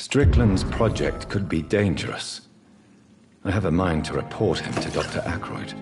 Strickland's project could be dangerous. I have a mind to report him to Dr. Aykroyd.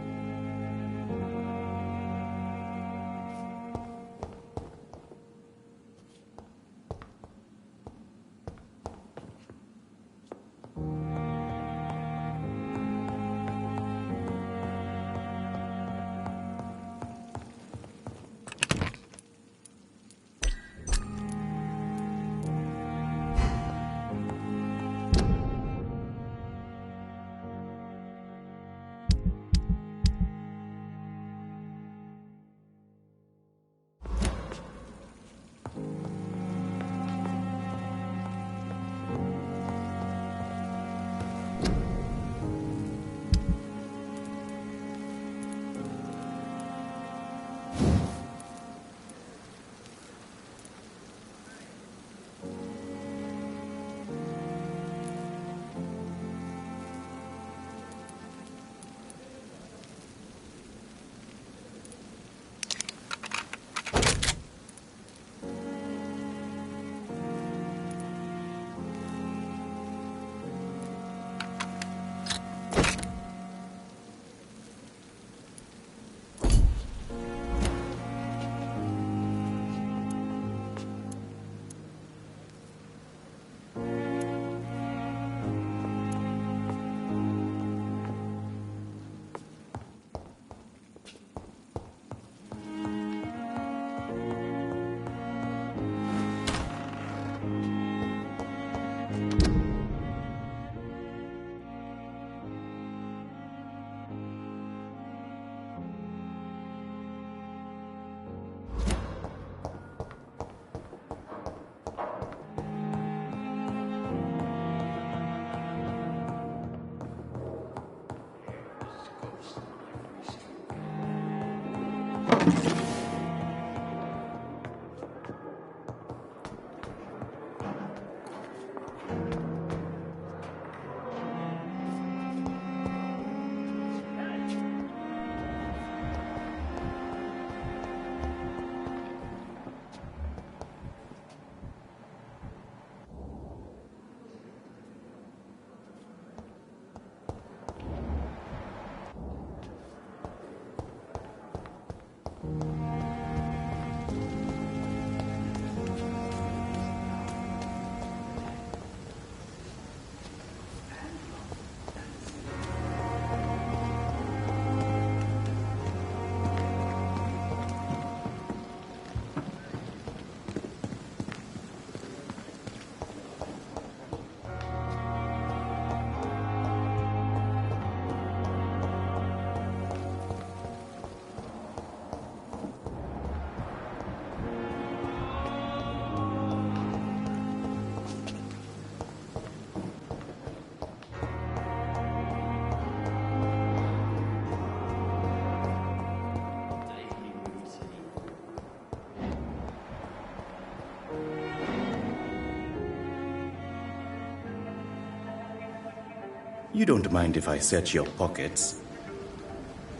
You don't mind if I search your pockets,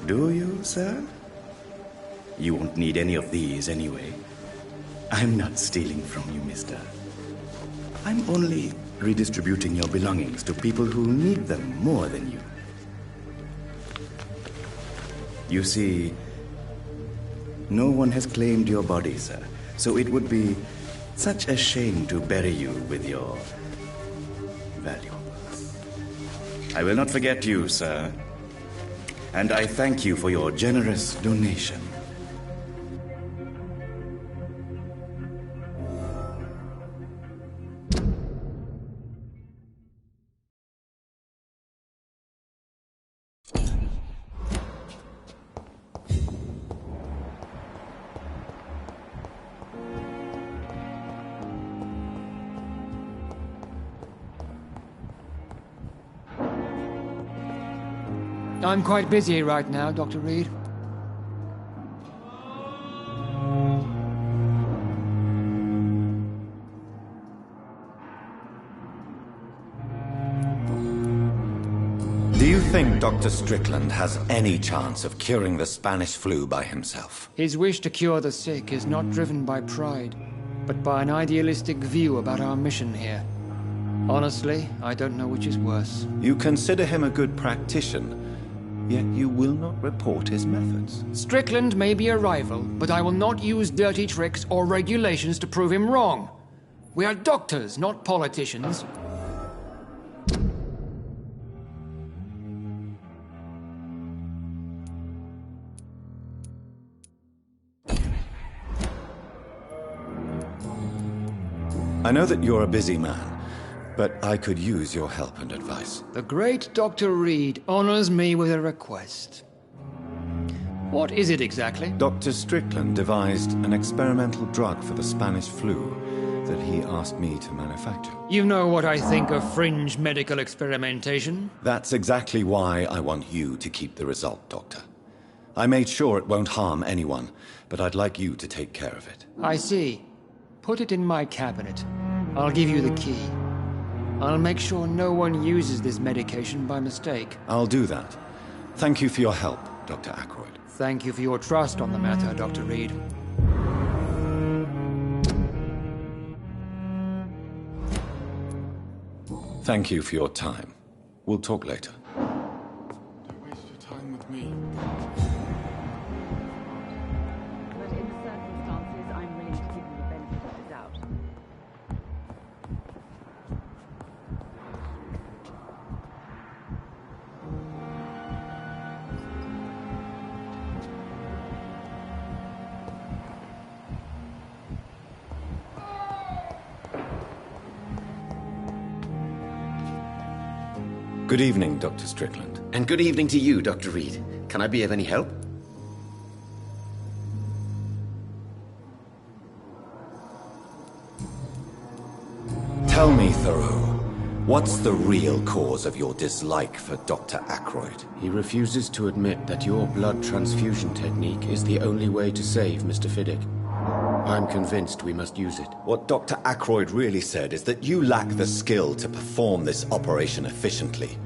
do you, sir? You won't need any of these anyway. I'm not stealing from you, mister. I'm only redistributing your belongings to people who need them more than you. You see, no one has claimed your body, sir, so it would be such a shame to bury you with your valuables. I will not forget you, sir, and I thank you for your generous donation. I'm quite busy right now, Dr. Reed. Do you think Dr. Strickland has any chance of curing the Spanish flu by himself? His wish to cure the sick is not driven by pride, but by an idealistic view about our mission here. Honestly, I don't know which is worse. You consider him a good practitioner, yet you will not report his methods. Strickland may be a rival, but I will not use dirty tricks or regulations to prove him wrong. We are doctors, not politicians. I know that you're a busy man, but I could use your help and advice. The great Dr. Reed honors me with a request. What is it exactly? Dr. Strickland devised an experimental drug for the Spanish flu that he asked me to manufacture. You know what I think of fringe medical experimentation. That's exactly why I want you to keep the result, Doctor. I made sure it won't harm anyone, but I'd like you to take care of it. I see. Put it in my cabinet. I'll give you the key. I'll make sure no one uses this medication by mistake. I'll do that. Thank you for your help, Dr. Ackroyd. Thank you for your trust on the matter, Dr. Reed. Thank you for your time. We'll talk later. Don't waste your time with me. But in the circumstances, I'm willing to give you the benefit of the doubt. Good evening, Dr. Strickland. And good evening to you, Dr. Reed. Can I be of any help? Tell me, Thoreau, what's the real cause of your dislike for Dr. Ackroyd? He refuses to admit that your blood transfusion technique is the only way to save Mr. Fiddick. I'm convinced we must use it. What Dr. Ackroyd really said is that you lack the skill to perform this operation efficiently.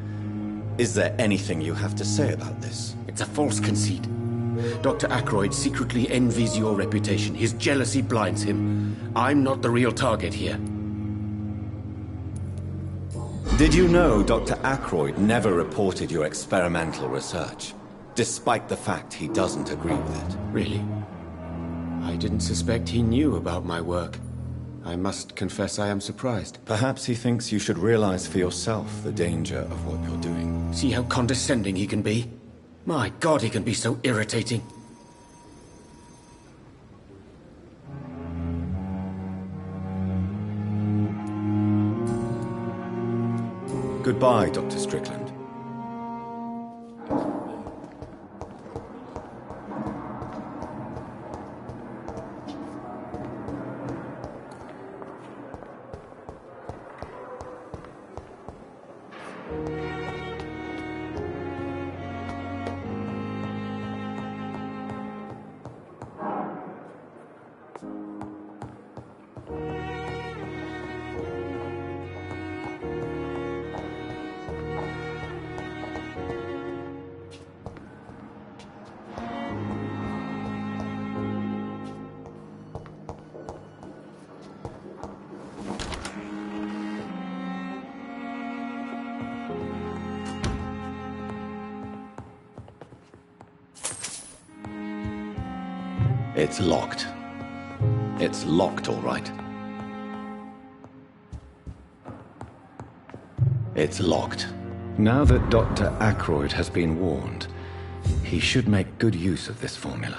Is there anything you have to say about this? It's a false conceit. Dr. Ackroyd secretly envies your reputation. His jealousy blinds him. I'm not the real target here. Did you know Dr. Ackroyd never reported your experimental research, despite the fact he doesn't agree with it? Really? I didn't suspect he knew about my work. I must confess I am surprised. Perhaps he thinks you should realize for yourself the danger of what you're doing. See how condescending he can be? My God, he can be so irritating. Goodbye, Dr. Strickland. It's locked. It's locked, all right. It's locked. Now that Dr. Ackroyd has been warned, he should make good use of this formula.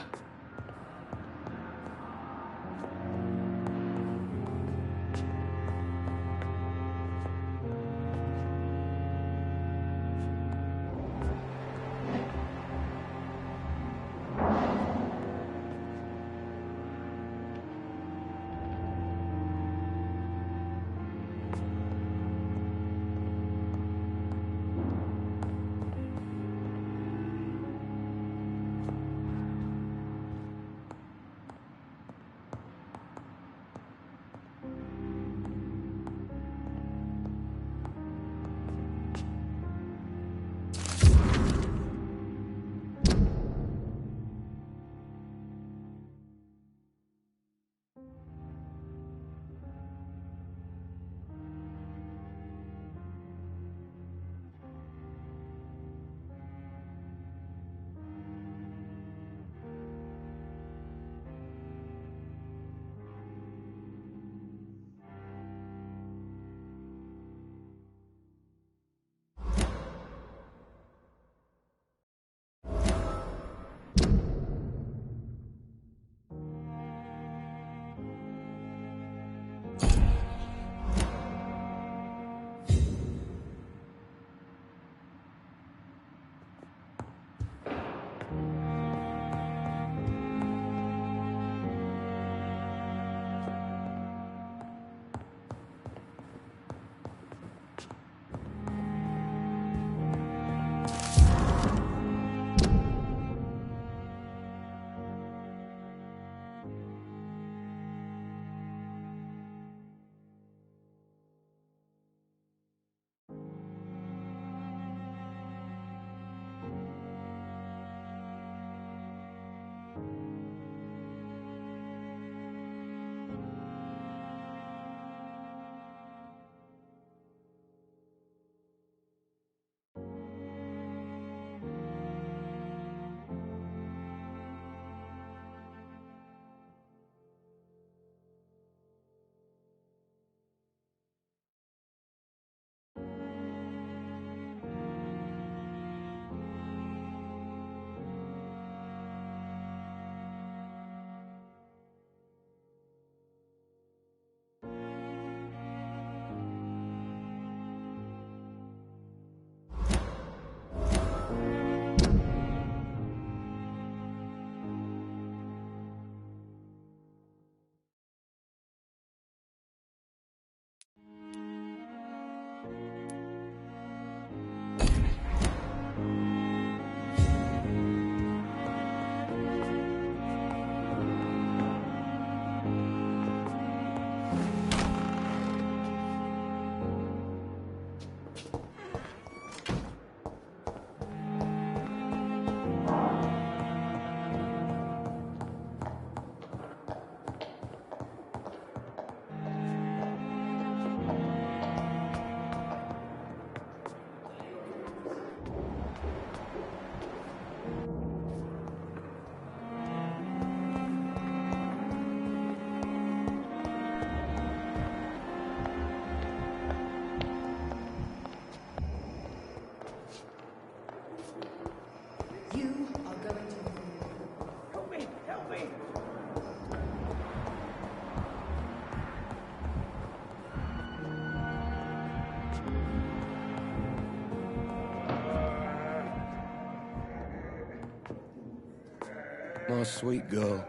Oh, sweet girl.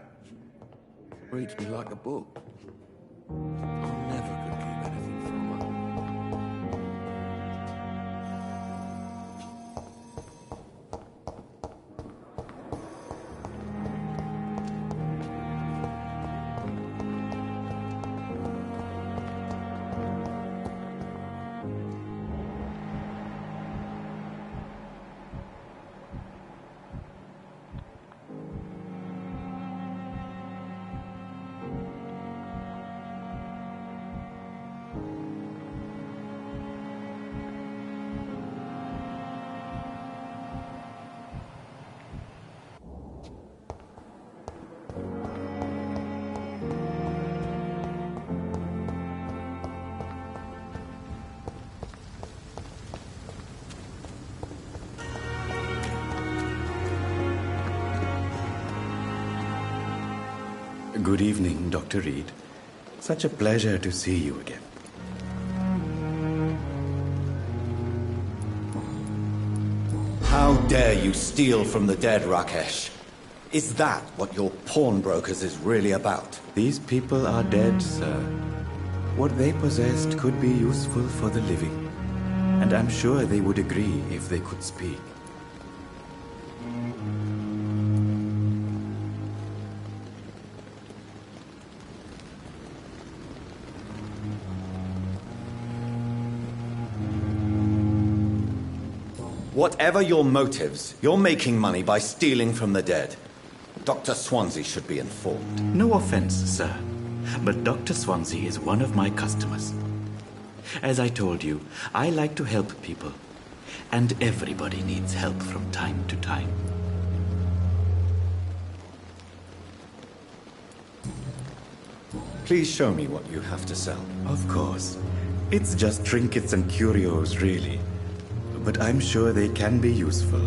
Reads me like a book. I never could keep anything from her. Good evening, Dr. Reed. Such a pleasure to see you again. How dare you steal from the dead, Rakesh? Is that what your pawnbrokers is really about? These people are dead, sir. What they possessed could be useful for the living. And I'm sure they would agree if they could speak. Whatever your motives, you're making money by stealing from the dead. Dr. Swansea should be informed. No offense, sir, but Dr. Swansea is one of my customers. As I told you, I like to help people, and everybody needs help from time to time. Please show me what you have to sell. Of course. It's just trinkets and curios, really. But I'm sure they can be useful.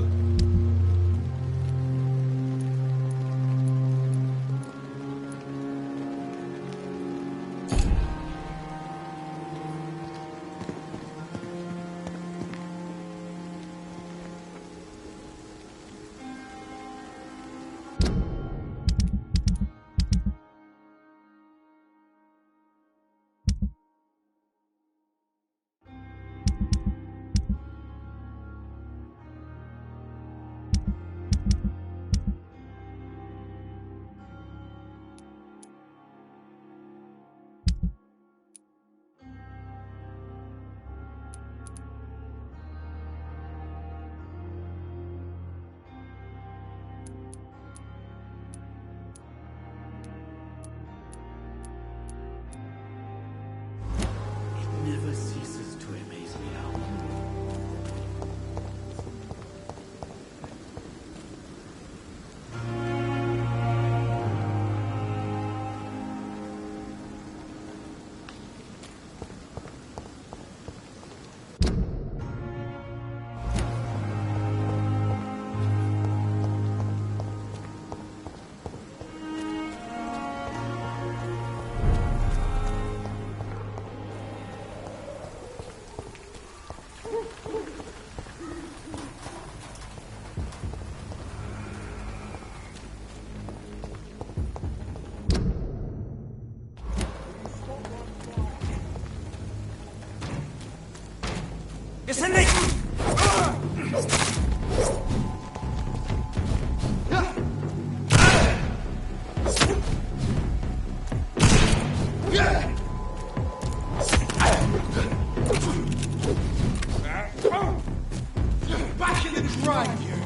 Never ceases to amaze me how. Back in the drive, you!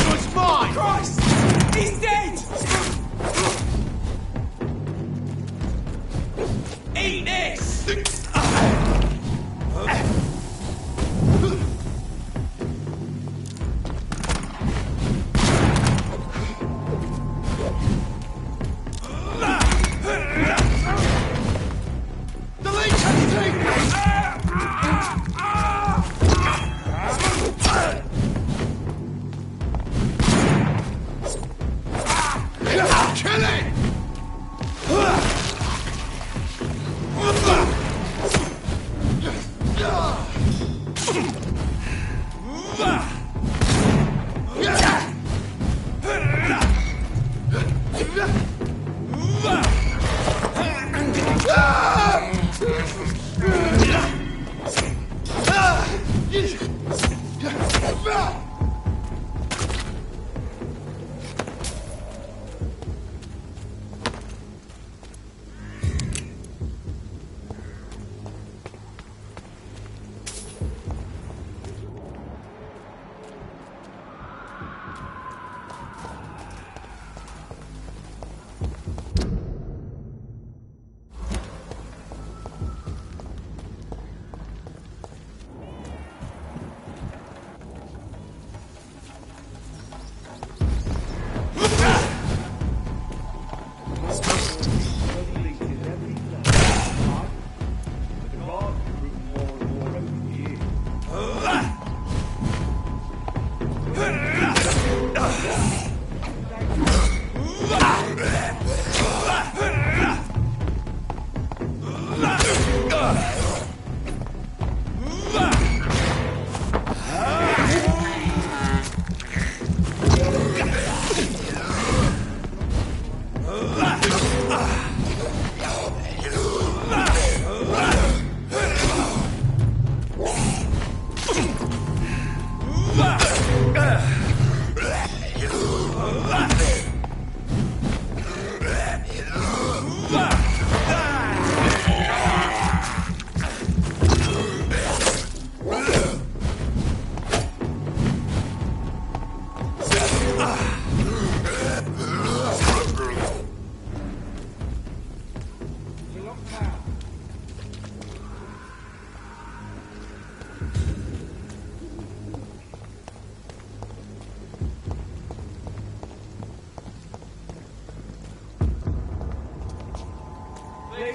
It's mine! Christ! He's dead! Eat this!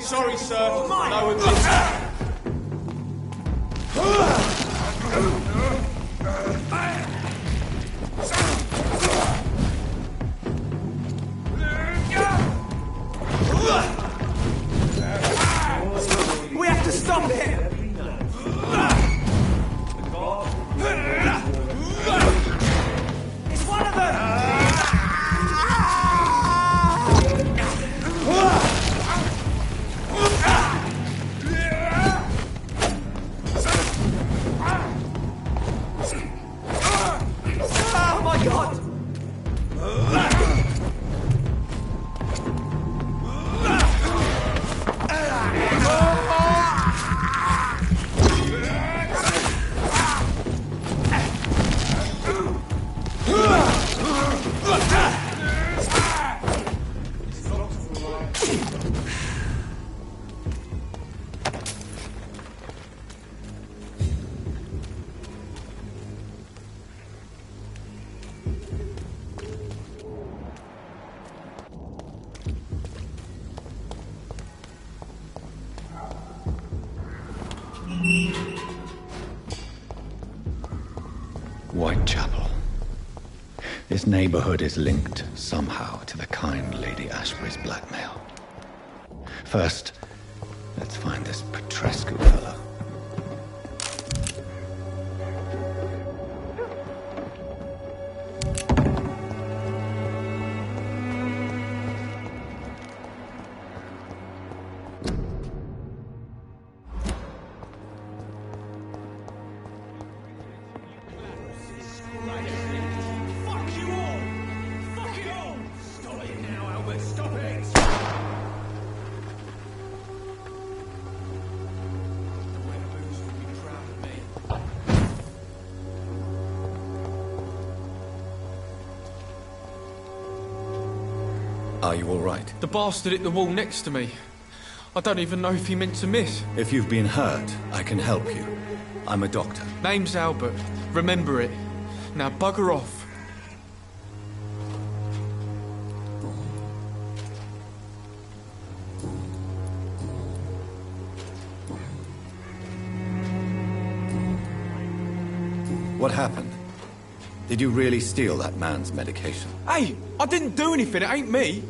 Sorry, sir. No one listened. We have to stop him! It's one of them! Oh my God! Whitechapel. This neighborhood is linked somehow to the kind Lady Ashbury's blackmail. First, let's find this Petrescu fellow. Fuck you all! Fuck it all! Stop it now, Albert! Stop it! Are you all right? The bastard hit the wall next to me. I don't even know if he meant to miss. If you've been hurt, I can help you. I'm a doctor. Name's Albert. Remember it. Now bugger off. What happened? Did you really steal that man's medication? Hey, I didn't do anything. It ain't me.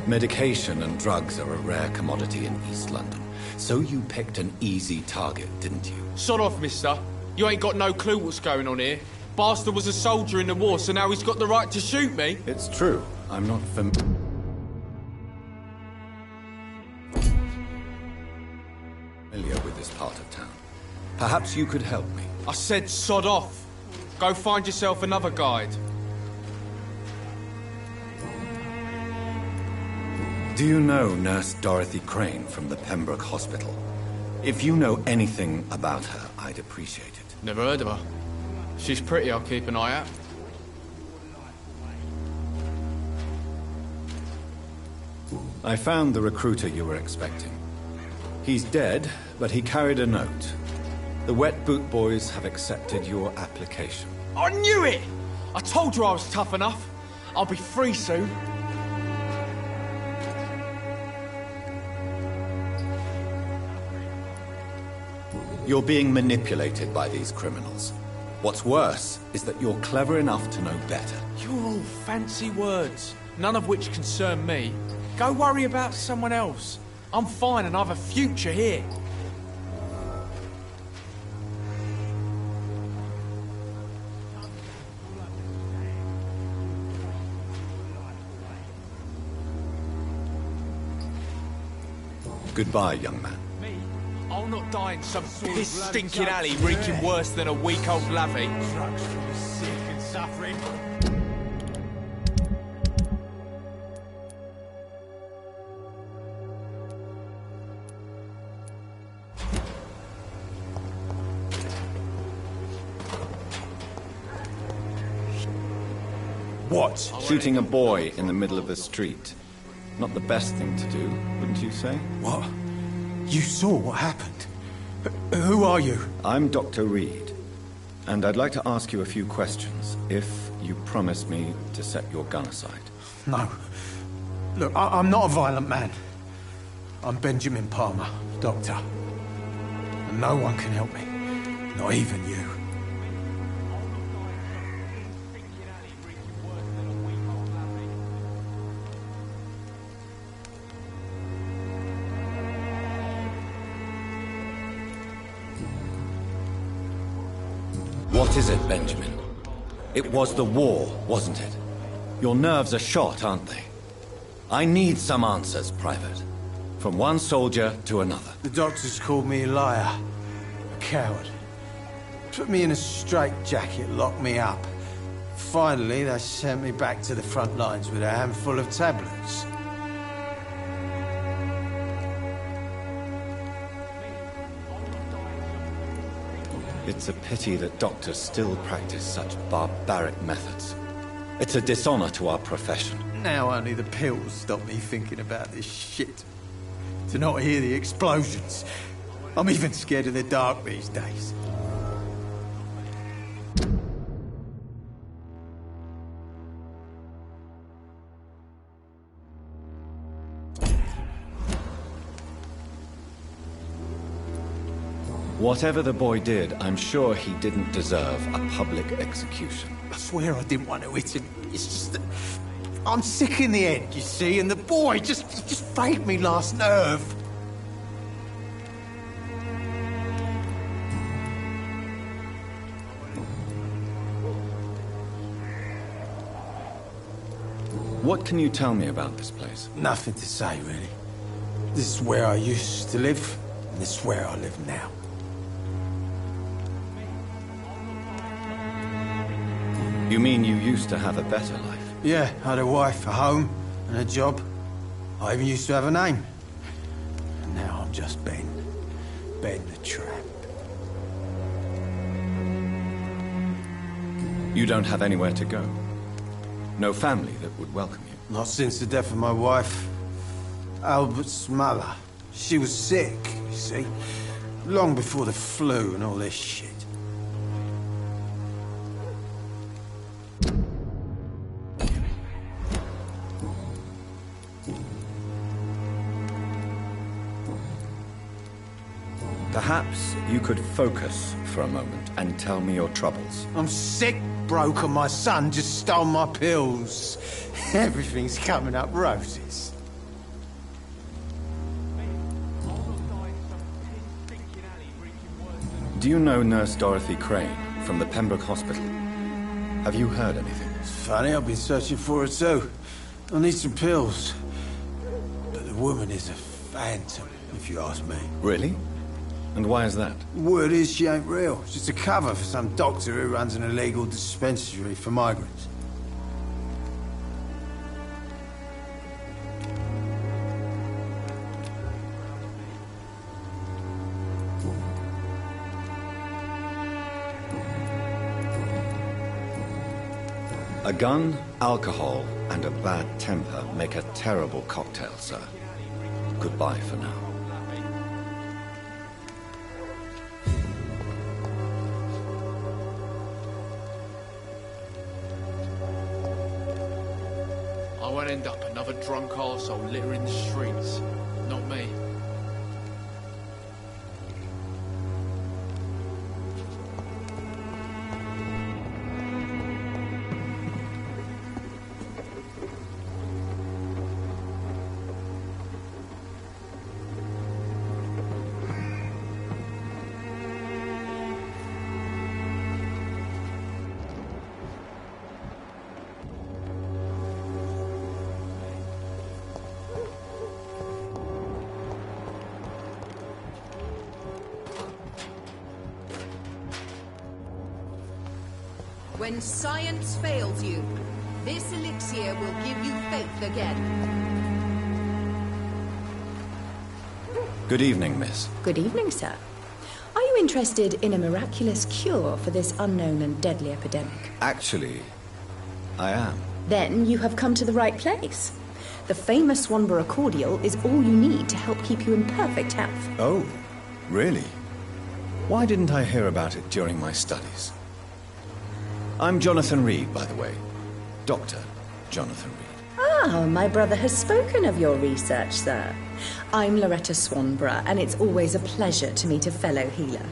Medication and drugs are a rare commodity in East London. So you picked an easy target, didn't you? Sod off, mister. You ain't got no clue what's going on here. Bastard was a soldier in the war, so now he's got the right to shoot me. It's true. I'm not familiar with this part of town. Perhaps you could help me. I said sod off. Go find yourself another guide. Do you know Nurse Dorothy Crane from the Pembroke Hospital? If you know anything about her, I'd appreciate it. Never heard of her. She's pretty, I'll keep an eye out. I found the recruiter you were expecting. He's dead, but he carried a note. The Wet Boot Boys have accepted your application. I knew it! I told you I was tough enough. I'll be free soon. You're being manipulated by these criminals. What's worse is that you're clever enough to know better. You're all fancy words, none of which concern me. Go worry about someone else. I'm fine and I've a future here. Goodbye, young man. Me? I'll not die in some piss-stinking alley reeking worse than a week-old lavvy. Trucks full of sick and suffering. What? Shooting a boy in the middle of the street. Not the best thing to do, wouldn't you say? What? You saw what happened? Who are you? I'm Dr. Reed, and I'd like to ask you a few questions, if you promise me to set your gun aside. No. Look, I'm not a violent man. I'm Benjamin Palmer, doctor. And no one can help me. Not even you. What is it, Benjamin? It was the war, wasn't it? Your nerves are shot, aren't they? I need some answers, Private. From one soldier to another. The doctors called me a liar. A coward. Put me in a straitjacket, locked me up. Finally, they sent me back to the front lines with a handful of tablets. It's a pity that doctors still practice such barbaric methods. It's a dishonor to our profession. Now only the pills stop me thinking about this shit. To not hear the explosions. I'm even scared of the dark these days. Whatever the boy did, I'm sure he didn't deserve a public execution. I swear I didn't want to hit him. It's just that I'm sick in the head, you see, and the boy just frayed me last nerve. What can you tell me about this place? Nothing to say, really. This is where I used to live, and this is where I live now. You mean you used to have a better life? Yeah, I had a wife, a home, and a job. I even used to have a name. And now I'm just Ben. Ben the Tramp. You don't have anywhere to go? No family that would welcome you? Not since the death of my wife, Albert's mother. She was sick, you see. Long before the flu and all this shit. Perhaps you could focus for a moment and tell me your troubles. I'm sick, broke, and my son just stole my pills. Everything's coming up roses. Do you know Nurse Dorothy Crane from the Pembroke Hospital? Have you heard anything? It's funny, I've been searching for her too. I need some pills. But the woman is a phantom, if you ask me. Really? And why is that? Word is she ain't real. It's just a cover for some doctor who runs an illegal dispensary for migrants. A gun, alcohol, and a bad temper make a terrible cocktail, sir. Goodbye for now. won't end up another drunk arsehole littering the streets. Not me. When science fails you, this elixir will give you faith again. Good evening, miss. Good evening, sir. Are you interested in a miraculous cure for this unknown and deadly epidemic? Actually, I am. Then you have come to the right place. The famous Swanborough cordial is all you need to help keep you in perfect health. Oh, really? Why didn't I hear about it during my studies? I'm Jonathan Reed, by the way. Dr. Jonathan Reed. Ah, my brother has spoken of your research, sir. I'm Loretta Swanborough, and it's always a pleasure to meet a fellow healer.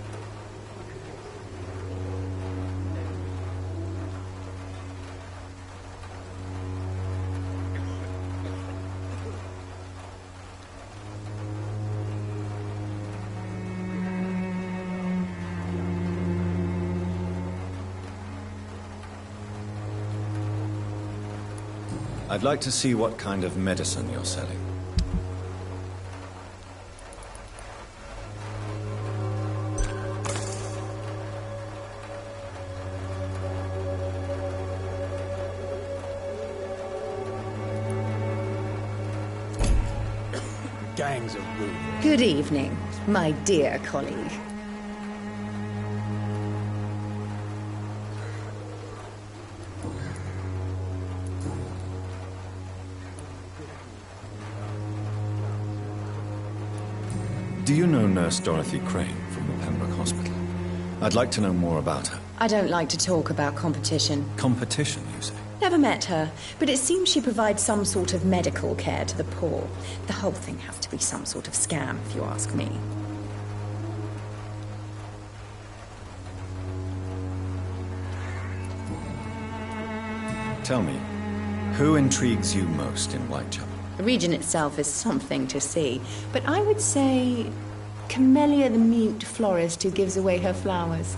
I'd like to see what kind of medicine you're selling. Gangs of rude. Good evening, my dear colleague. Do you know Nurse Dorothy Crane from the Pembroke Hospital? I'd like to know more about her. I don't like to talk about competition. Competition, you say? Never met her, but it seems she provides some sort of medical care to the poor. The whole thing has to be some sort of scam, if you ask me. Tell me, who intrigues you most in Whitechapel? The region itself is something to see, but I would say Camellia the mute florist who gives away her flowers.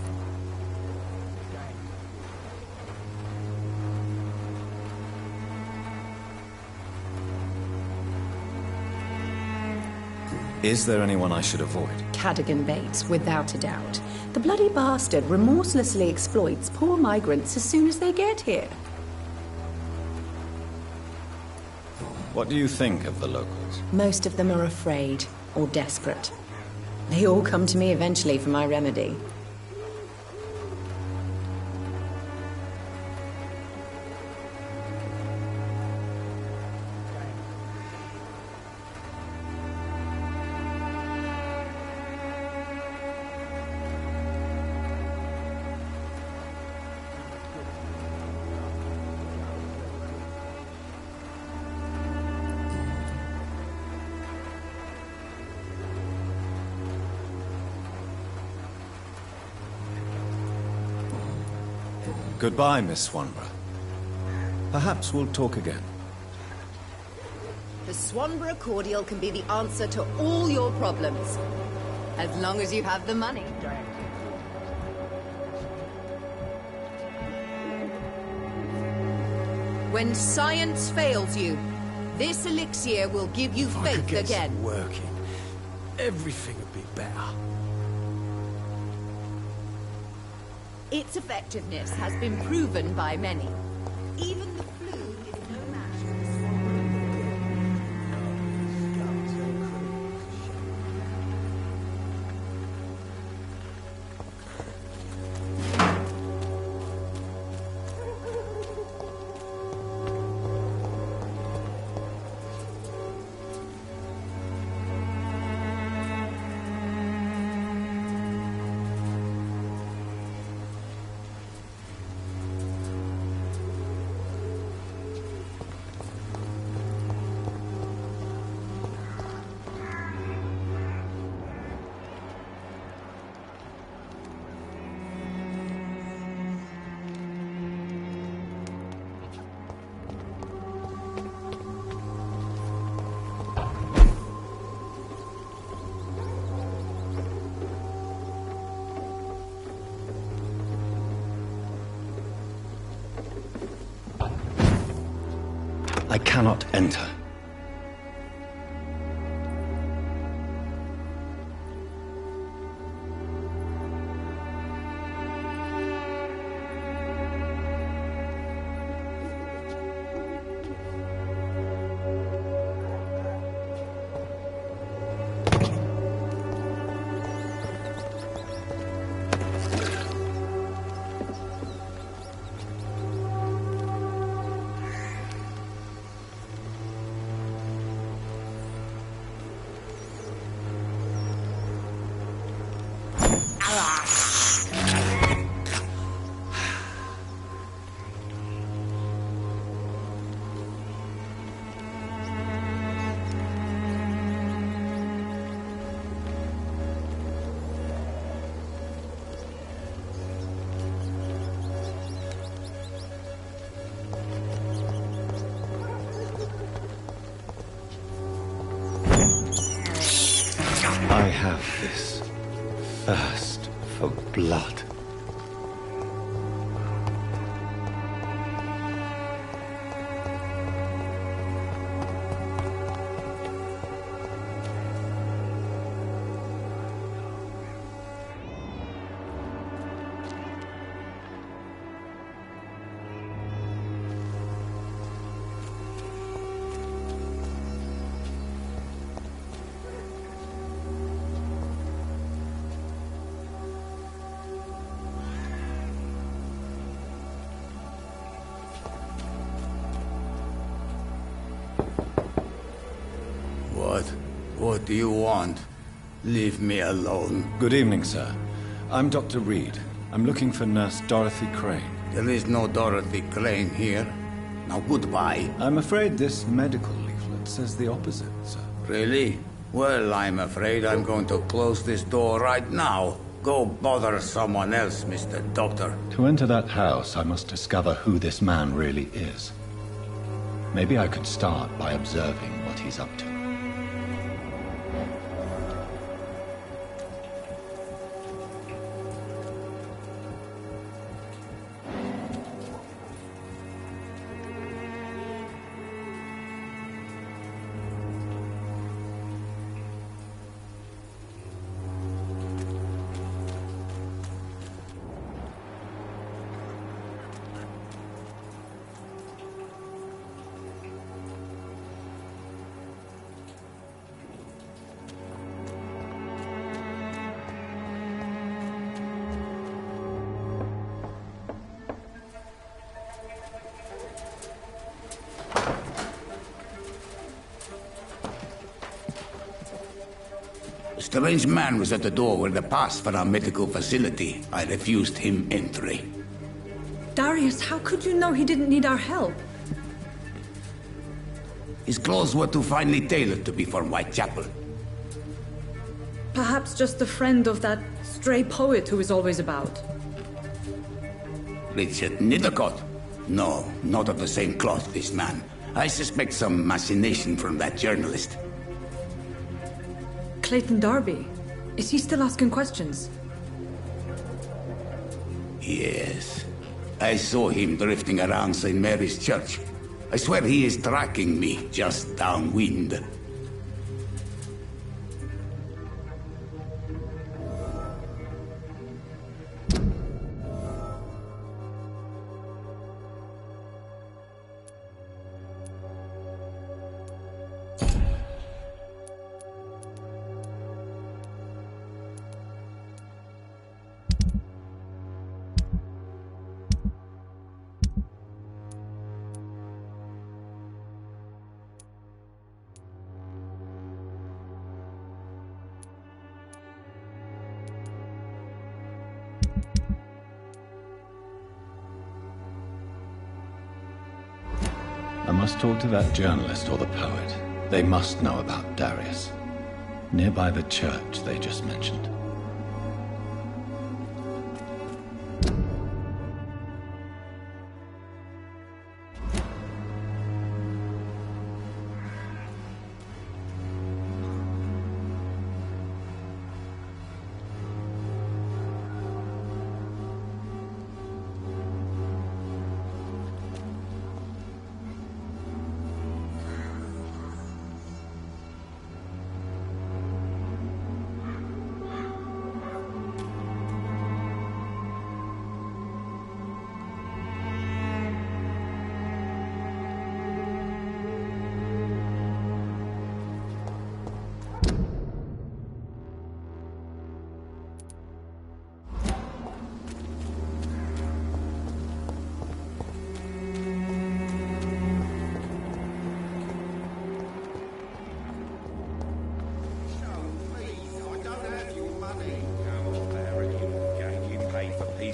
Is there anyone I should avoid? Cadogan Bates, without a doubt. The bloody bastard remorselessly exploits poor migrants as soon as they get here. What do you think of the locals? Most of them are afraid or desperate. They all come to me eventually for my remedy. Goodbye, Miss Swanborough. Perhaps we'll talk again. The Swanborough cordial can be the answer to all your problems. As long as you have the money. When science fails you, this elixir will give you faith again. Working, everything would be better. Its effectiveness has been proven by many. Even the flu is no match for the Swanborough. I cannot enter. I have this thirst for blood. What do you want? Leave me alone. Good evening, sir. I'm Dr. Reed. I'm looking for Nurse Dorothy Crane. There is no Dorothy Crane here. Now goodbye. I'm afraid this medical leaflet says the opposite, sir. Really? Well, I'm afraid I'm going to close this door right now. Go bother someone else, Mr. Doctor. To enter that house, I must discover who this man really is. Maybe I could start by observing what he's up to. A strange man was at the door with a pass for our medical facility. I refused him entry. Darius, how could you know he didn't need our help? His clothes were too finely tailored to be from Whitechapel. Perhaps just a friend of that stray poet who is always about. Richard Nithercott? No, not of the same cloth, this man. I suspect some machination from that journalist. Clayton Darby. Is he still asking questions? Yes. I saw him drifting around St. Mary's Church. I swear he is tracking me just downwind. I must talk to that journalist or the poet. They must know about Darius. Nearby the church they just mentioned.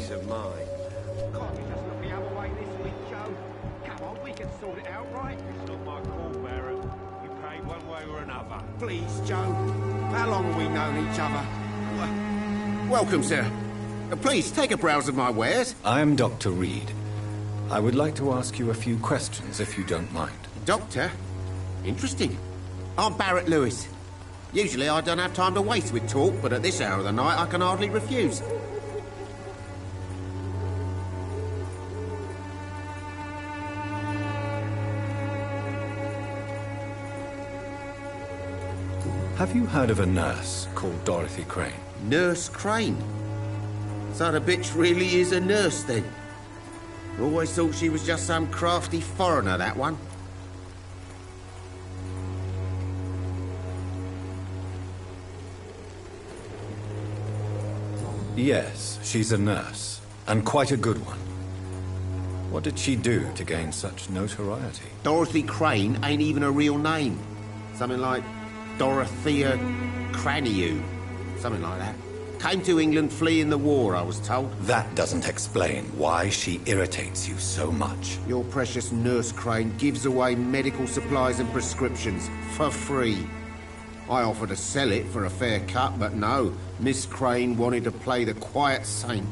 peace of mind. Can't you just look the other way this week, Joe? Come on, we can sort it out, right? It's not my call, Barrett. You pay one way or another. Please, Joe. How long have we known each other? Welcome, sir. Please, take a browse of my wares. I am Dr. Reed. I would like to ask you a few questions, if you don't mind. Doctor? Interesting. I'm Barrett Lewis. Usually I don't have time to waste with talk, but at this hour of the night I can hardly refuse. Have you heard of a nurse called Dorothy Crane? Nurse Crane? So the bitch really is a nurse, then? I always thought she was just some crafty foreigner, that one. Yes, she's a nurse, and quite a good one. What did she do to gain such notoriety? Dorothy Crane ain't even a real name. Something like Dorothea Craniu. Something like that. Came to England fleeing the war, I was told. That doesn't explain why she irritates you so much. Your precious Nurse Crane gives away medical supplies and prescriptions for free. I offered to sell it for a fair cut, but no. Miss Crane wanted to play the quiet saint.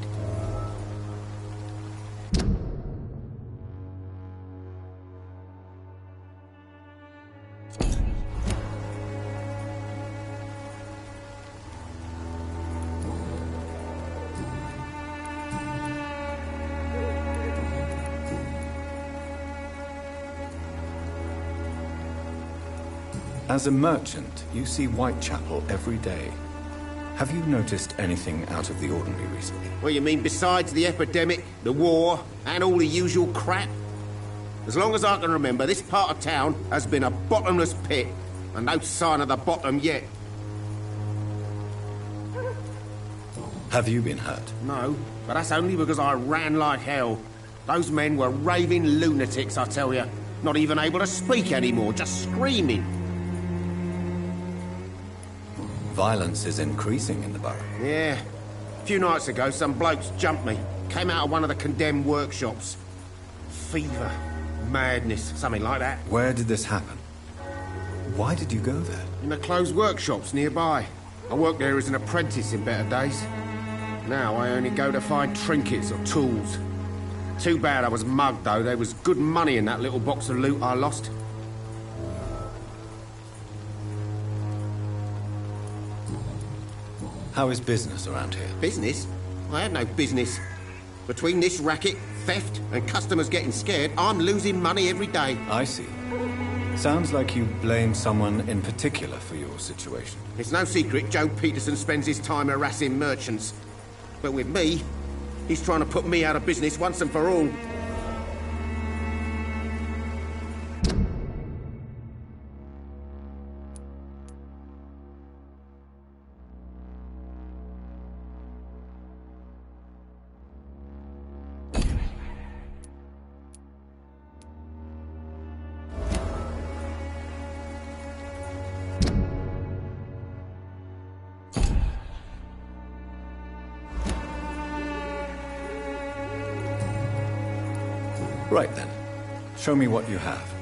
As a merchant, you see Whitechapel every day. Have you noticed anything out of the ordinary recently? Well, you mean besides the epidemic, the war, and all the usual crap? As long as I can remember, this part of town has been a bottomless pit, and no sign of the bottom yet. Have you been hurt? No, but that's only because I ran like hell. Those men were raving lunatics, I tell you. Not even able to speak anymore, just screaming. Violence is increasing in the borough. Yeah. A few nights ago, some blokes jumped me. Came out of one of the condemned workshops. Fever, madness, something like that. Where did this happen? Why did you go there? In the closed workshops nearby. I worked there as an apprentice in better days. Now I only go to find trinkets or tools. Too bad I was mugged, though. There was good money in that little box of loot I lost. How is business around here? Business? I have no business. Between this racket, theft, and customers getting scared, I'm losing money every day. I see. Sounds like you blame someone in particular for your situation. It's no secret Joe Peterson spends his time harassing merchants. But with me, he's trying to put me out of business once and for all. Right then. Show me what you have.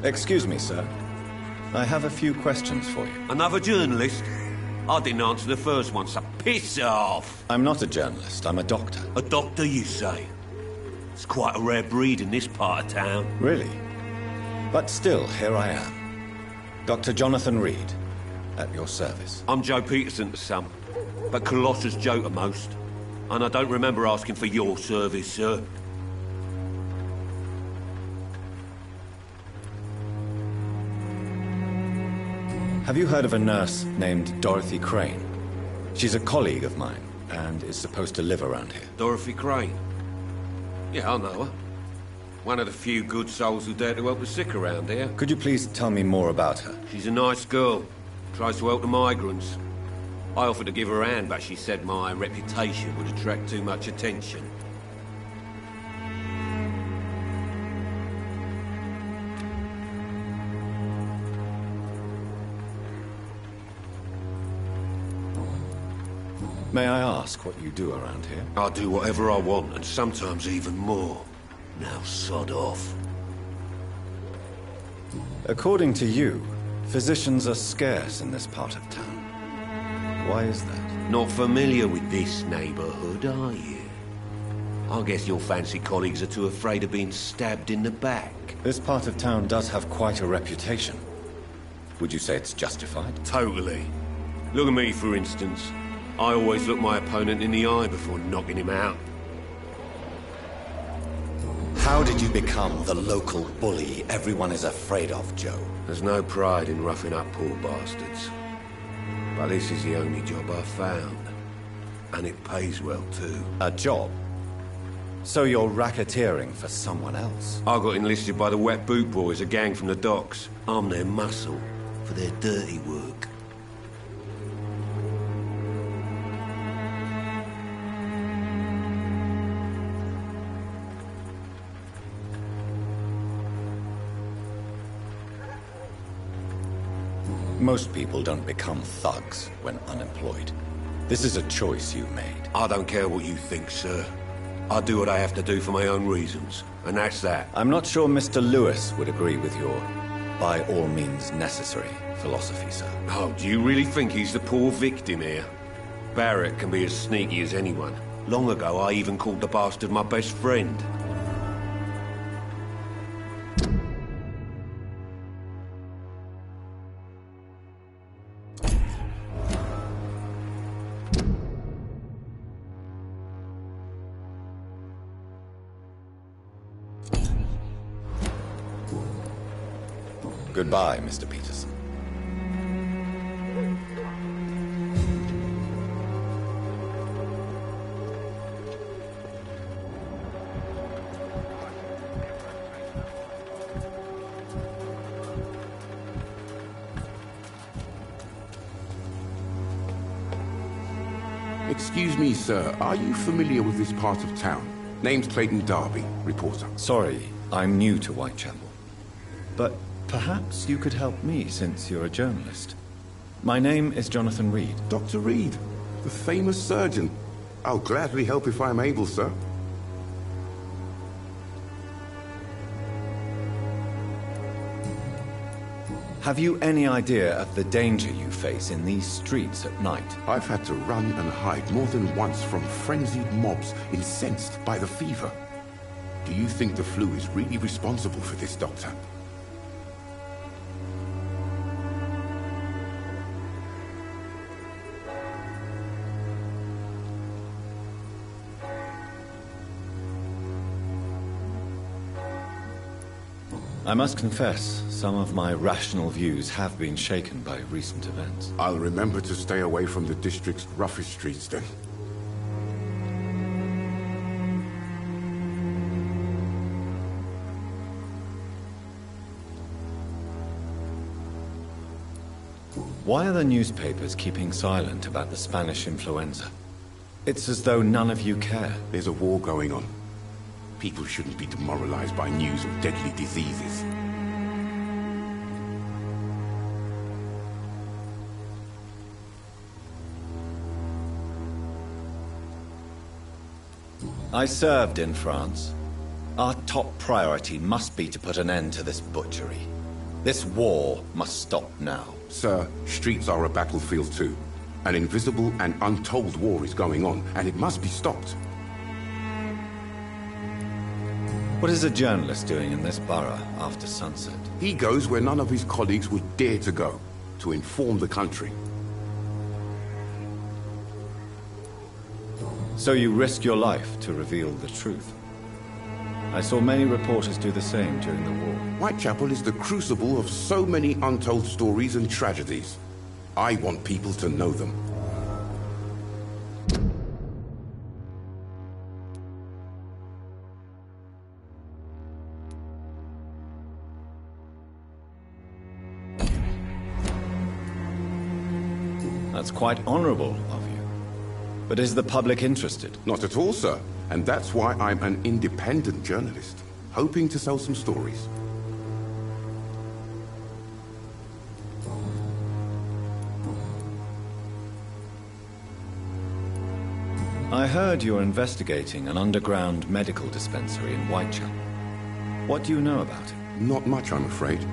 Excuse me, sir. I have a few questions for you. Another journalist? I didn't answer the first one, so piss off! I'm not a journalist, I'm a doctor. A doctor, you say? It's quite a rare breed in this part of town. Really? But still, here I am. Dr. Jonathan Reed, at your service. I'm Joe Peterson to some, but Colossus Joe to most. And I don't remember asking for your service, sir. Have you heard of a nurse named Dorothy Crane? She's a colleague of mine, and is supposed to live around here. Dorothy Crane? Yeah, I know her. One of the few good souls who dare to help the sick around here. Could you please tell me more about her? She's a nice girl. Tries to help the migrants. I offered to give her a hand, but she said my reputation would attract too much attention. May I ask what you do around here? I do whatever I want, and sometimes even more. Now sod off. According to you, physicians are scarce in this part of town. Why is that? Not familiar with this neighborhood, are you? I guess your fancy colleagues are too afraid of being stabbed in the back. This part of town does have quite a reputation. Would you say it's justified? Totally. Look at me, for instance. I always look my opponent in the eye before knocking him out. How did you become the local bully everyone is afraid of, Joe? There's no pride in roughing up poor bastards. But this is the only job I've found. And it pays well, too. A job? So you're racketeering for someone else? I got enlisted by the Wet Boot Boys, a gang from the docks. I'm their muscle for their dirty work. Most people don't become thugs when unemployed. This is a choice you made. I don't care what you think, sir. I do what I have to do for my own reasons, and that's that. I'm not sure Mr. Lewis would agree with your by all means necessary philosophy, sir. Oh, do you really think he's the poor victim here? Barrett can be as sneaky as anyone. Long ago, I even called the bastard my best friend. Goodbye, Mr. Peterson. Excuse me, sir. Are you familiar with this part of town? Name's Clayton Darby, reporter. Sorry, I'm new to Whitechapel. But perhaps you could help me, since you're a journalist. My name is Jonathan Reed. Dr. Reed, the famous surgeon. I'll gladly help if I'm able, sir. Have you any idea of the danger you face in these streets at night? I've had to run and hide more than once from frenzied mobs incensed by the fever. Do you think the flu is really responsible for this, Doctor? I must confess, some of my rational views have been shaken by recent events. I'll remember to stay away from the district's roughest streets, then. Why are the newspapers keeping silent about the Spanish influenza? It's as though none of you care. There's a war going on. People shouldn't be demoralized by news of deadly diseases. I served in France. Our top priority must be to put an end to this butchery. This war must stop now. Sir, streets are a battlefield too. An invisible and untold war is going on, and it must be stopped. What is a journalist doing in this borough after sunset? He goes where none of his colleagues would dare to go, to inform the country. So you risk your life to reveal the truth. I saw many reporters do the same during the war. Whitechapel is the crucible of so many untold stories and tragedies. I want people to know them. That's quite honorable of you. But is the public interested? Not at all, sir. And that's why I'm an independent journalist, hoping to sell some stories. I heard you're investigating an underground medical dispensary in Whitechapel. What do you know about it? Not much, I'm afraid.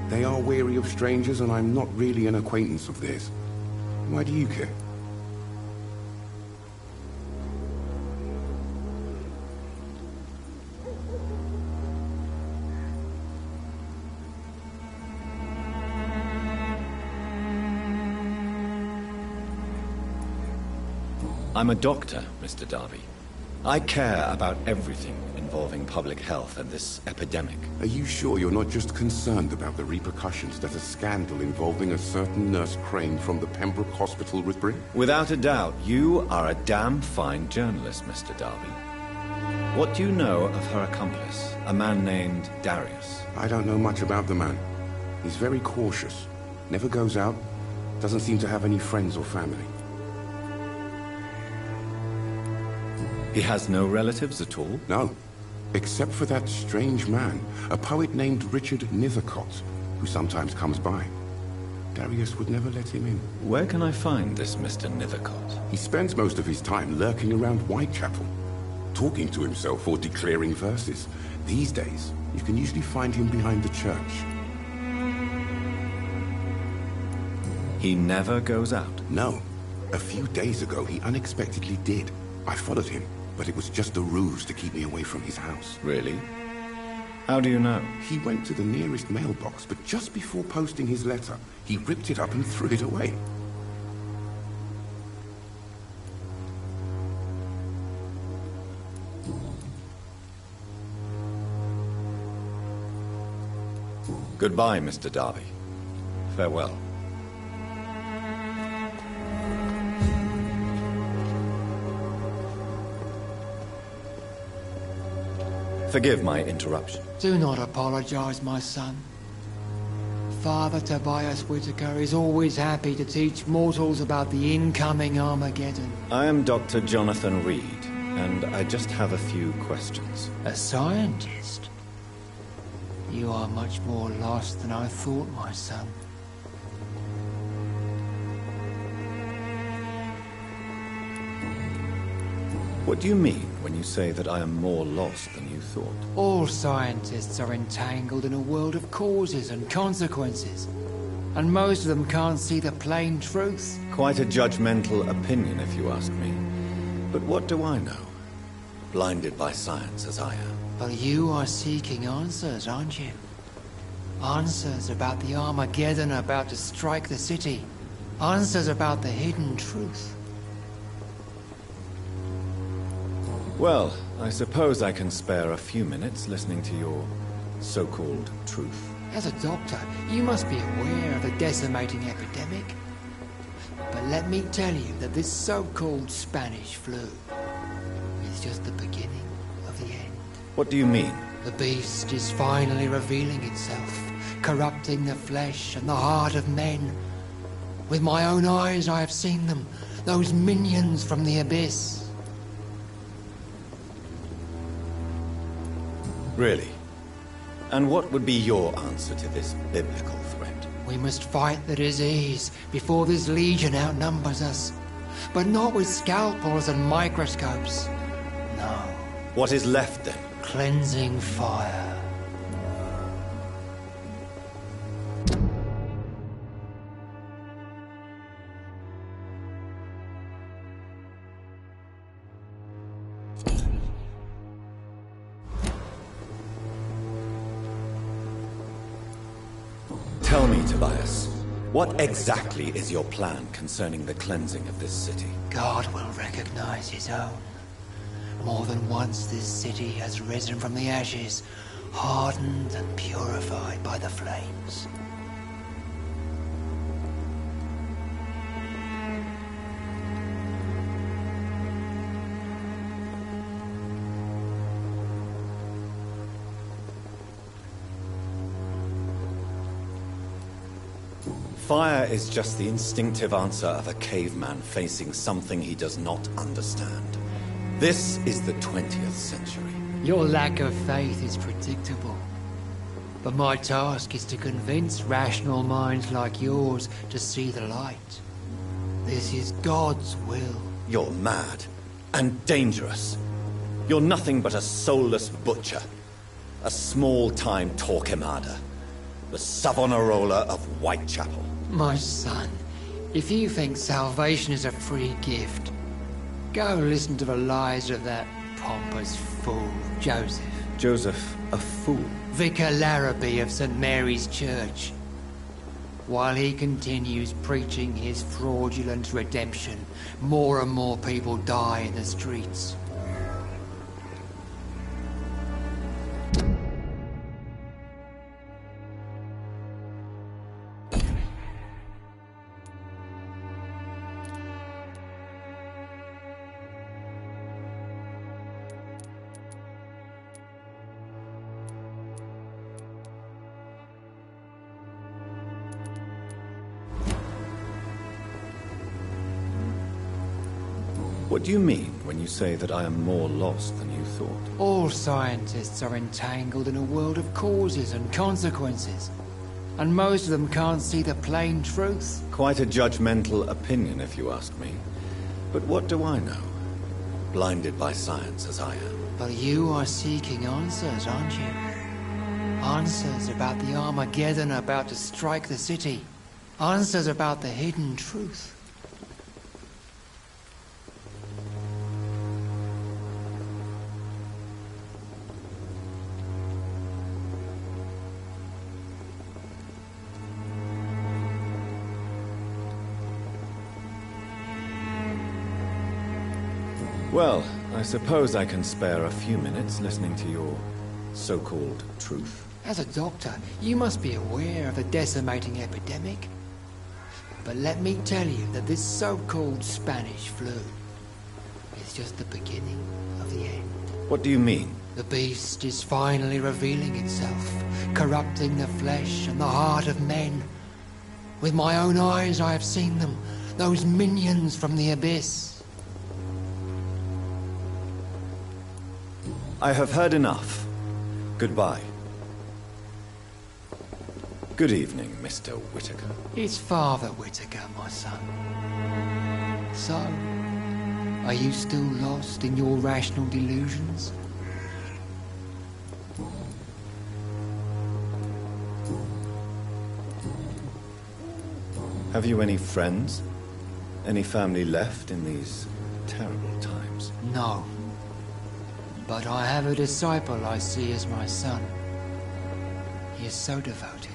They are wary of strangers, and I'm not really an acquaintance of theirs. Why do you care? I'm a doctor, Mr. Darby. I care about everything involving public health and this epidemic. Are you sure you're not just concerned about the repercussions that a scandal involving a certain Nurse Crane from the Pembroke Hospital would bring? Without a doubt, you are a damn fine journalist, Mr. Darby. What do you know of her accomplice, a man named Darius? I don't know much about the man. He's very cautious, never goes out, doesn't seem to have any friends or family. He has no relatives at all? No, except for that strange man, a poet named Richard Nethercott, who sometimes comes by. Darius would never let him in. Where can I find this Mr. Nethercott? He spends most of his time lurking around Whitechapel, talking to himself or declaring verses. These days, you can usually find him behind the church. He never goes out? No. A few days ago, he unexpectedly did. I followed him, but it was just a ruse to keep me away from his house. Really? How do you know? He went to the nearest mailbox, but just before posting his letter, he ripped it up and threw it away. Goodbye, Mr. Darby. Farewell. Forgive my interruption. Do not apologize, my son. Father Tobias Whitaker is always happy to teach mortals about the incoming Armageddon. I am Dr. Jonathan Reed, and I just have a few questions. A scientist? You are much more lost than I thought, my son. What do you mean when you say that I am more lost than you thought? All scientists are entangled in a world of causes and consequences, and most of them can't see the plain truth. Quite a judgmental opinion, if you ask me. But what do I know? Blinded by science as I am. But you are seeking answers, aren't you? Answers about the Armageddon about to strike the city. Answers about the hidden truth. Well, I suppose I can spare a few minutes listening to your so-called truth. As a doctor, you must be aware of the decimating epidemic. But let me tell you that this so-called Spanish flu is just the beginning of the end. What do you mean? The beast is finally revealing itself, corrupting the flesh and the heart of men. With my own eyes I have seen them, those minions from the abyss. Really? And what would be your answer to this biblical threat? We must fight the disease before this legion outnumbers us. But not with scalpels and microscopes. No. What is left then? Cleansing fire. Tell me, Tobias, what exactly is your plan concerning the cleansing of this city? God will recognize his own. More than once this city has risen from the ashes, hardened and purified by the flames. Fire is just the instinctive answer of a caveman facing something he does not understand. This is the 20th century. Your lack of faith is predictable. But my task is to convince rational minds like yours to see the light. This is God's will. You're mad and dangerous. You're nothing but a soulless butcher. A small-time Torquemada. The Savonarola of Whitechapel. My son, if you think salvation is a free gift, go listen to the lies of that pompous fool, Joseph. Joseph, a fool? Vicar Larrabee of St. Mary's Church. While he continues preaching his fraudulent redemption, more and more people die in the streets. What do you mean when you say that I am more lost than you thought? All scientists are entangled in a world of causes and consequences, and most of them can't see the plain truth. Quite a judgmental opinion, if you ask me. But what do I know? Blinded by science as I am. But you are seeking answers, aren't you? Answers about the Armageddon about to strike the city. Answers about the hidden truth. Well, I suppose I can spare a few minutes listening to your so-called truth. As a doctor, you must be aware of the decimating epidemic. But let me tell you that this so-called Spanish flu is just the beginning of the end. What do you mean? The beast is finally revealing itself, corrupting the flesh and the heart of men. With my own eyes I have seen them, those minions from the abyss. I have heard enough. Goodbye. Good evening, Mr. Whitaker. It's Father Whitaker, my son. So, are you still lost in your rational delusions? Have you any friends? Any family left in these terrible times? No. But I have a disciple I see as my son. He is so devoted.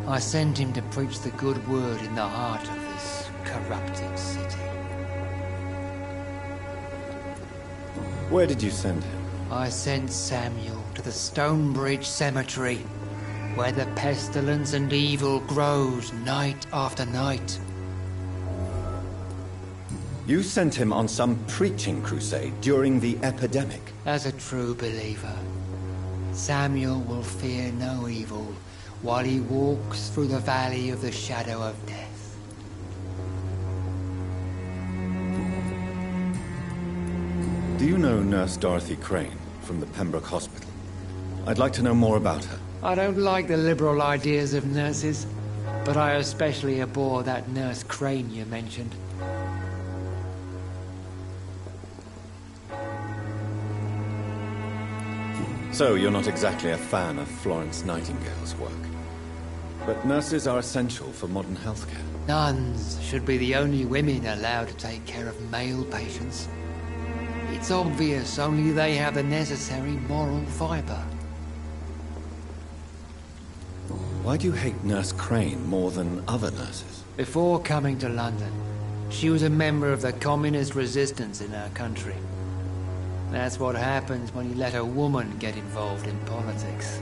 I sent him to preach the good word in the heart of this corrupted city. Where did you send him? I sent Samuel to the Stonebridge Cemetery, where the pestilence and evil grows night after night. You sent him on some preaching crusade during the epidemic. As a true believer, Samuel will fear no evil while he walks through the valley of the shadow of death. Do you know Nurse Dorothy Crane from the Pembroke Hospital? I'd like to know more about her. I don't like the liberal ideas of nurses, but I especially abhor that Nurse Crane you mentioned. So, you're not exactly a fan of Florence Nightingale's work. But nurses are essential for modern healthcare. Nuns should be the only women allowed to take care of male patients. It's obvious only they have the necessary moral fibre. Why do you hate Nurse Crane more than other nurses? Before coming to London, she was a member of the communist resistance in our country. That's what happens when you let a woman get involved in politics.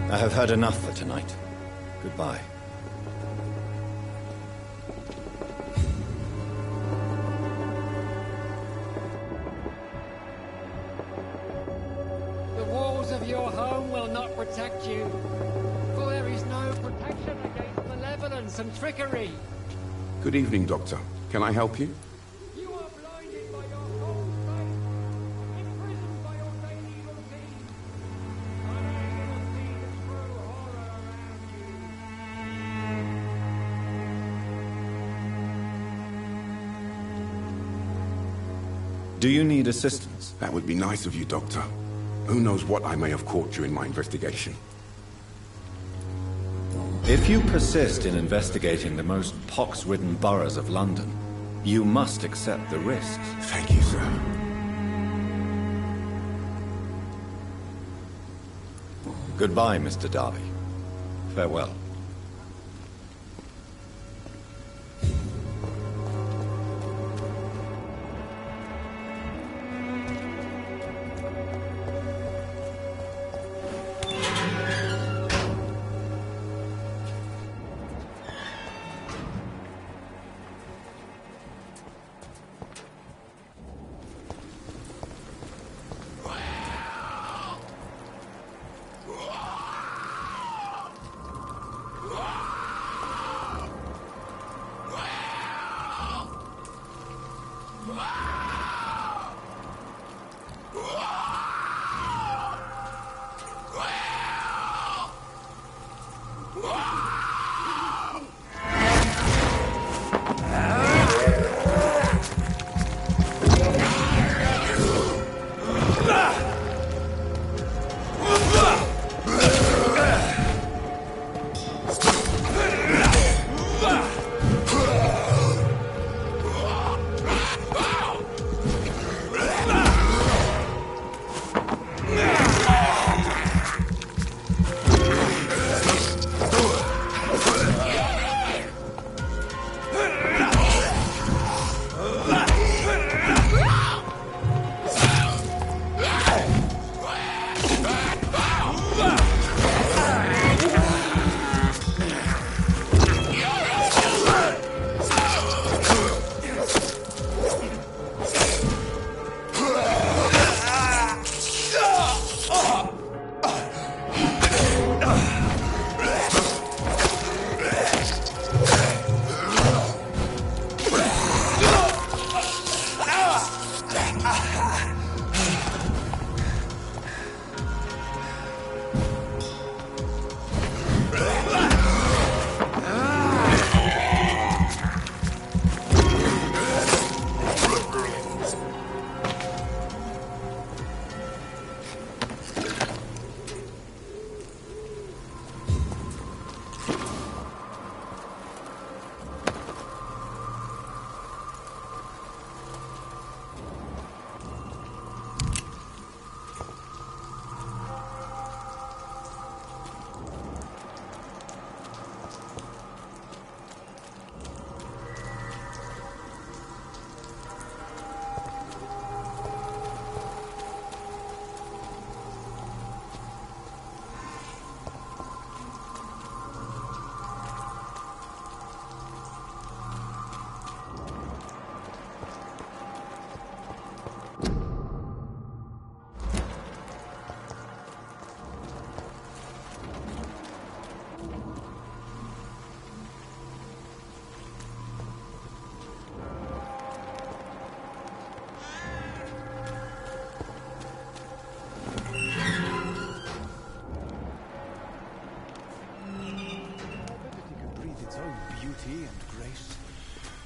I have heard enough for tonight. Goodbye. protection against malevolence and trickery. Good evening, Doctor. Can I help you? You are blinded by your cold faith, imprisoned by your daily routine, unable to see the true horror around you. Do you need assistance? That would be nice of you, Doctor. Who knows what I may have caught during my investigation. If you persist in investigating the most pox-ridden boroughs of London, you must accept the risks. Thank you, sir. Goodbye, Mr. Darby. Farewell.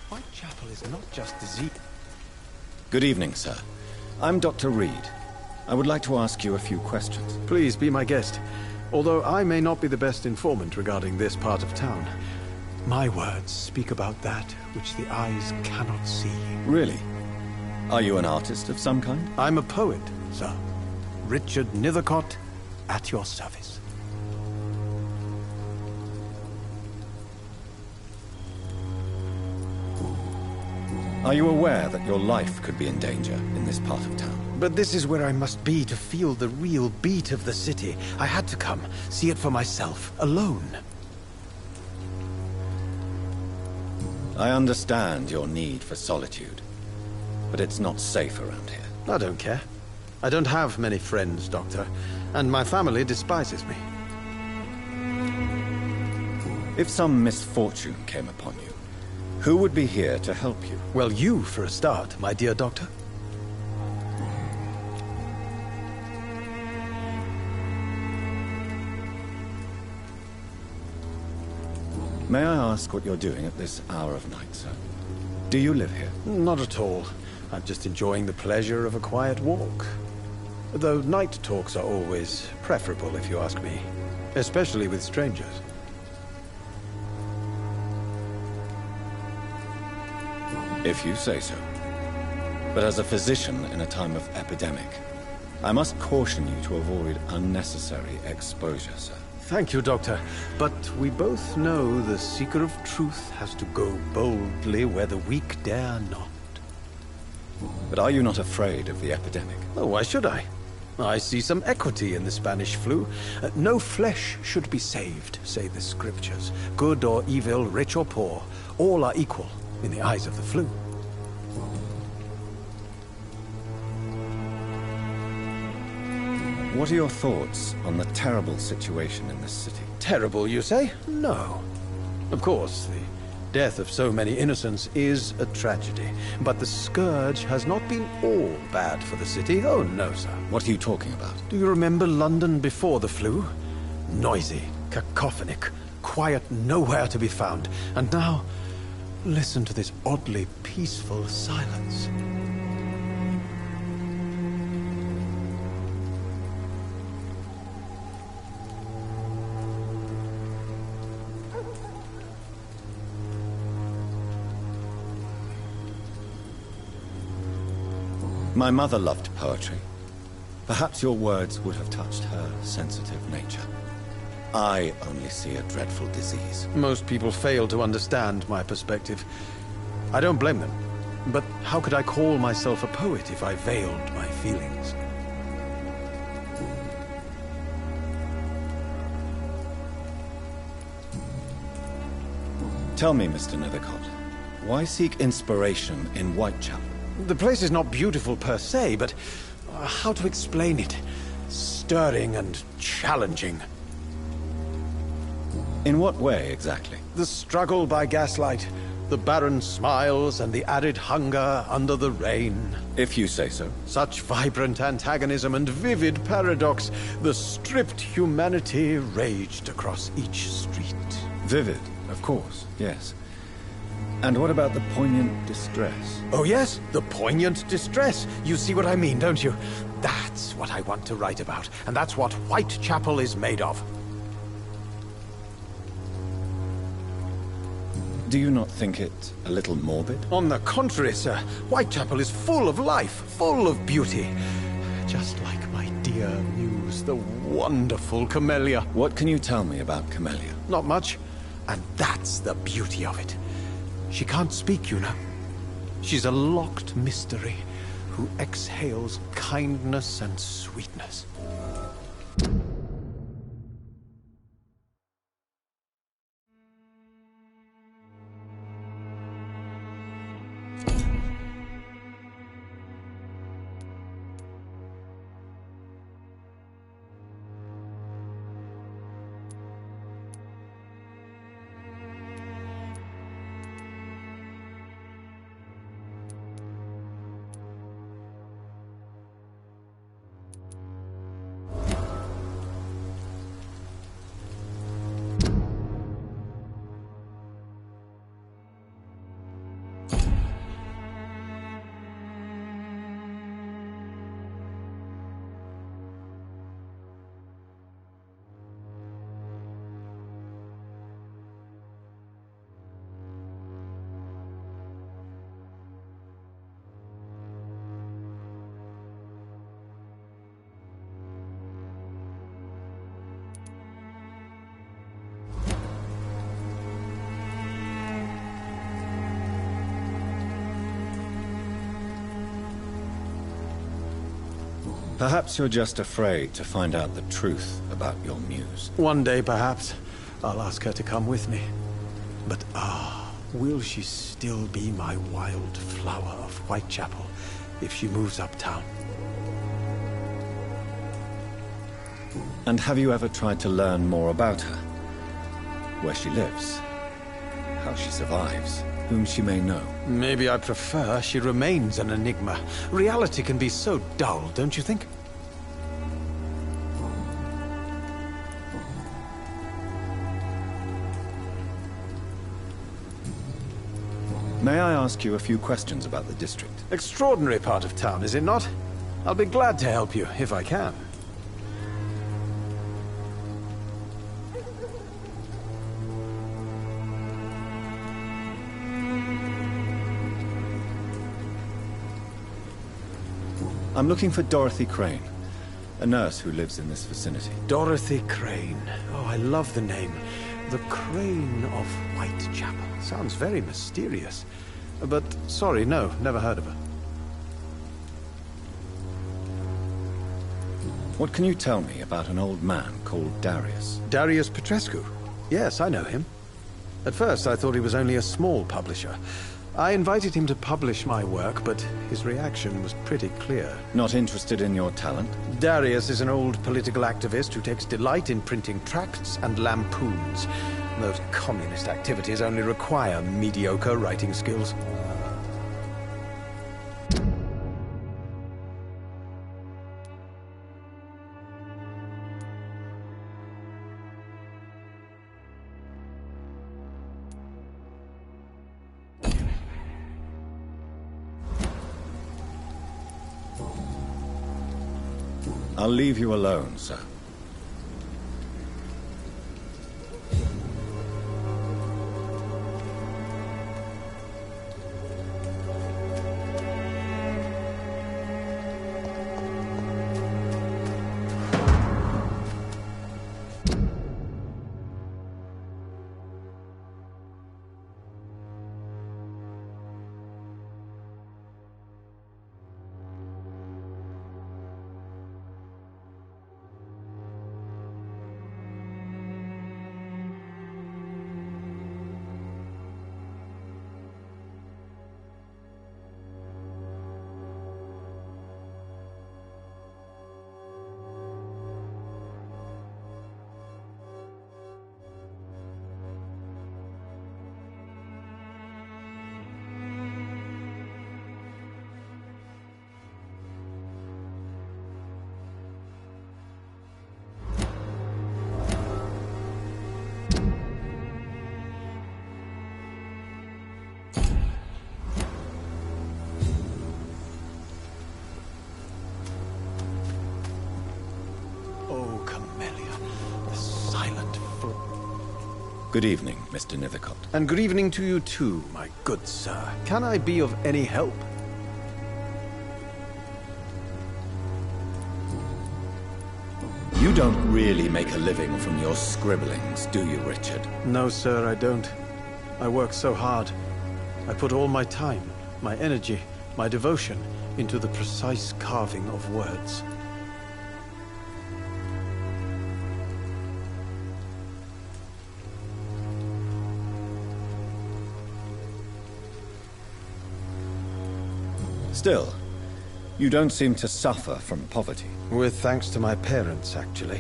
Whitechapel is not just disease. Good evening, sir. I'm Dr. Reed. I would like to ask you a few questions. Please be my guest. Although I may not be the best informant regarding this part of town, my words speak about that which the eyes cannot see. Really? Are you an artist of some kind? I'm a poet, sir. Richard Nethercott, at your service. Are you aware that your life could be in danger in this part of town? But this is where I must be to feel the real beat of the city. I had to come, see it for myself, alone. I understand your need for solitude, but it's not safe around here. I don't care. I don't have many friends, Doctor, and my family despises me. If some misfortune came upon you, who would be here to help you? Well, you, for a start, my dear doctor. May I ask what you're doing at this hour of night, sir? Do you live here? Not at all. I'm just enjoying the pleasure of a quiet walk. Though night talks are always preferable, if you ask me. Especially with strangers. If you say so. But as a physician in a time of epidemic, I must caution you to avoid unnecessary exposure, sir. Thank you, Doctor. But we both know the seeker of truth has to go boldly where the weak dare not. But are you not afraid of the epidemic? Oh, why should I? I see some equity in the Spanish flu. No flesh should be saved, say the scriptures. Good or evil, rich or poor, all are equal in the eyes of the flu. What are your thoughts on the terrible situation in this city? Terrible, you say? No. Of course, the death of so many innocents is a tragedy. But the scourge has not been all bad for the city. Oh, no, sir. What are you talking about? Do you remember London before the flu? Noisy, cacophonic, quiet nowhere to be found. And now, listen to this oddly peaceful silence. My mother loved poetry. Perhaps your words would have touched her sensitive nature. I only see a dreadful disease. Most people fail to understand my perspective. I don't blame them. But how could I call myself a poet if I veiled my feelings? Tell me, Mr. Nethercott, why seek inspiration in Whitechapel? The place is not beautiful per se, but how to explain it? Stirring and challenging. In what way, exactly? The struggle by gaslight, the barren smiles and the added hunger under the rain. If you say so. Such vibrant antagonism and vivid paradox. The stripped humanity raged across each street. Vivid, of course, yes. And what about the poignant distress? Oh yes, the poignant distress. You see what I mean, don't you? That's what I want to write about, and that's what Whitechapel is made of. Do you not think it a little morbid? On the contrary, sir. Whitechapel is full of life, full of beauty. Just like my dear muse, the wonderful Camellia. What can you tell me about Camellia? Not much, and that's the beauty of it. She can't speak, you know. She's a locked mystery who exhales kindness and sweetness. Perhaps you're just afraid to find out the truth about your muse. One day, perhaps, I'll ask her to come with me. But will she still be my wild flower of Whitechapel if she moves uptown? And have you ever tried to learn more about her? where she lives, how she survives, whom she may know. Maybe I prefer she remains an enigma. Reality can be so dull, don't you think? May I ask you a few questions about the district? Extraordinary part of town, is it not? I'll be glad to help you, if I can. I'm looking for Dorothy Crane, a nurse who lives in this vicinity. Dorothy Crane. Oh, I love the name. The Crane of Whitechapel. Sounds very mysterious. But, sorry, no, never heard of her. What can you tell me about an old man called Darius? Darius Petrescu? Yes, I know him. At first, I thought he was only a small publisher. I invited him to publish my work, but his reaction was pretty clear. Not interested in your talent? Darius is an old political activist who takes delight in printing tracts and lampoons. Those communist activities only require mediocre writing skills. I'll leave you alone, sir. Good evening, Mr. Nithercott. And good evening to you too, my good sir. Can I be of any help? You don't really make a living from your scribblings, do you, Richard? No, sir, I don't. I work so hard. I put all my time, my energy, my devotion into the precise carving of words. Still, you don't seem to suffer from poverty. With thanks to my parents, actually.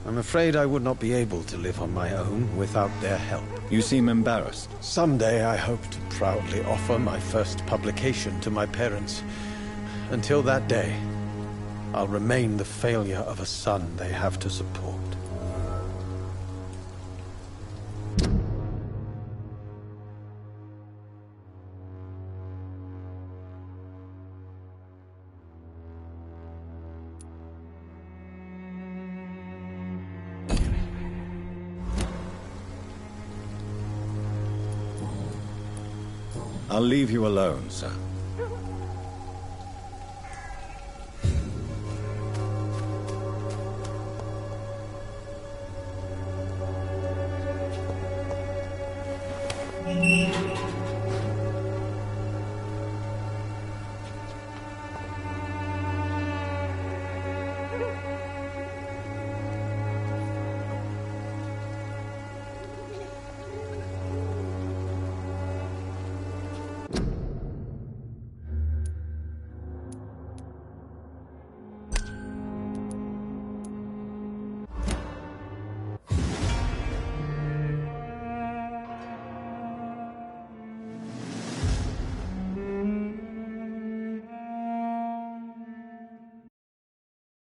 I'm afraid I would not be able to live on my own without their help. You seem embarrassed. Someday I hope to proudly offer my first publication to my parents. Until that day, I'll remain the failure of a son they have to support. I'll leave you alone, sir.